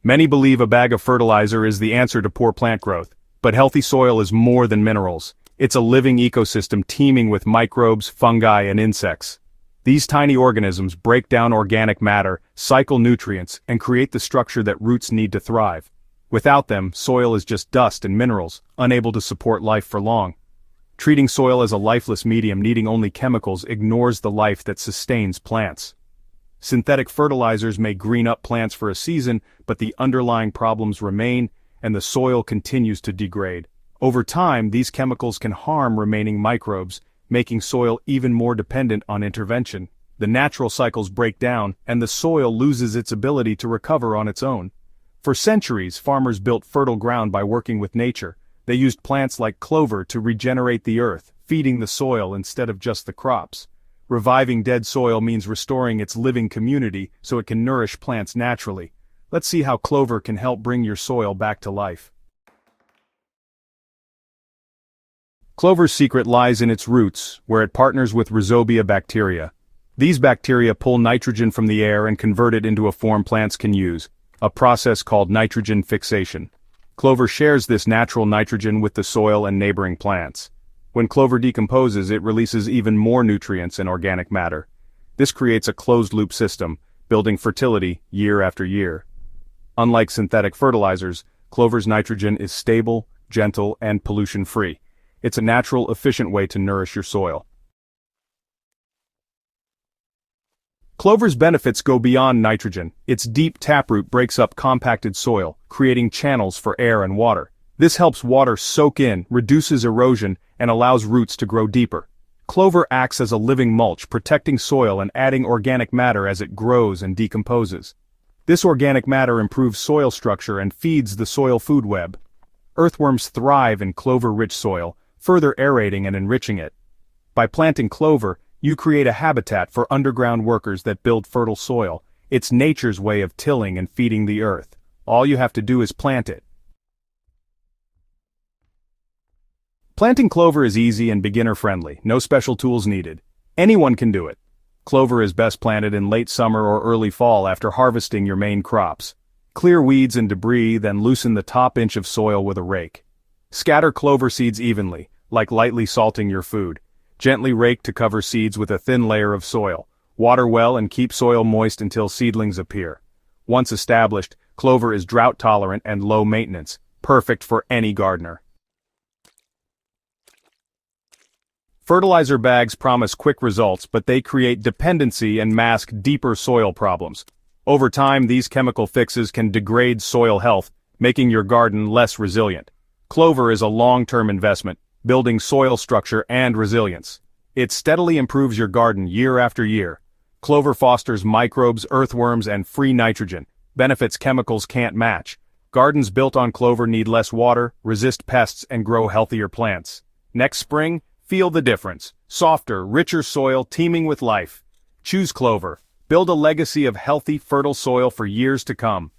Many believe a bag of fertilizer is the answer to poor plant growth, but healthy soil is more than minerals. It's a living ecosystem teeming with microbes, fungi, and insects. These tiny organisms break down organic matter, cycle nutrients, and create the structure that roots need to thrive. Without them, soil is just dust and minerals, unable to support life for long. Treating soil as a lifeless medium needing only chemicals ignores the life that sustains plants. Synthetic fertilizers may green up plants for a season, but the underlying problems remain, and the soil continues to degrade. Over time, these chemicals can harm remaining microbes, making soil even more dependent on intervention. The natural cycles break down, and the soil loses its ability to recover on its own. For centuries, farmers built fertile ground by working with nature. They used plants like clover to regenerate the earth, feeding the soil instead of just the crops. Reviving dead soil means restoring its living community so it can nourish plants naturally. Let's see how clover can help bring your soil back to life. Clover's secret lies in its roots, where it partners with rhizobia bacteria. These bacteria pull nitrogen from the air and convert it into a form plants can use, a process called nitrogen fixation. Clover shares this natural nitrogen with the soil and neighboring plants. When clover decomposes, it releases even more nutrients and organic matter. This creates a closed-loop system, building fertility year after year. Unlike synthetic fertilizers, clover's nitrogen is stable, gentle, and pollution-free. It's a natural, efficient way to nourish your soil. Clover's benefits go beyond nitrogen. Its deep taproot breaks up compacted soil, creating channels for air and water. This helps water soak in, reduces erosion, and allows roots to grow deeper. Clover acts as a living mulch, protecting soil and adding organic matter as it grows and decomposes. This organic matter improves soil structure and feeds the soil food web. Earthworms thrive in clover-rich soil, further aerating and enriching it. By planting clover, you create a habitat for underground workers that build fertile soil. It's nature's way of tilling and feeding the earth. All you have to do is plant it. Planting clover is easy and beginner-friendly, no special tools needed. Anyone can do it. Clover is best planted in late summer or early fall after harvesting your main crops. Clear weeds and debris, then loosen the top inch of soil with a rake. Scatter clover seeds evenly, like lightly salting your food. Gently rake to cover seeds with a thin layer of soil. Water well and keep soil moist until seedlings appear. Once established, clover is drought-tolerant and low maintenance, perfect for any gardener. Fertilizer bags promise quick results, but they create dependency and mask deeper soil problems. Over time, these chemical fixes can degrade soil health, making your garden less resilient. Clover is a long-term investment, building soil structure and resilience. It steadily improves your garden year after year. Clover fosters microbes, earthworms, and free nitrogen, benefits chemicals can't match. Gardens built on clover need less water, resist pests, and grow healthier plants. Next spring, feel the difference. Softer, richer soil teeming with life. Choose Clover. Build a legacy of healthy, fertile soil for years to come.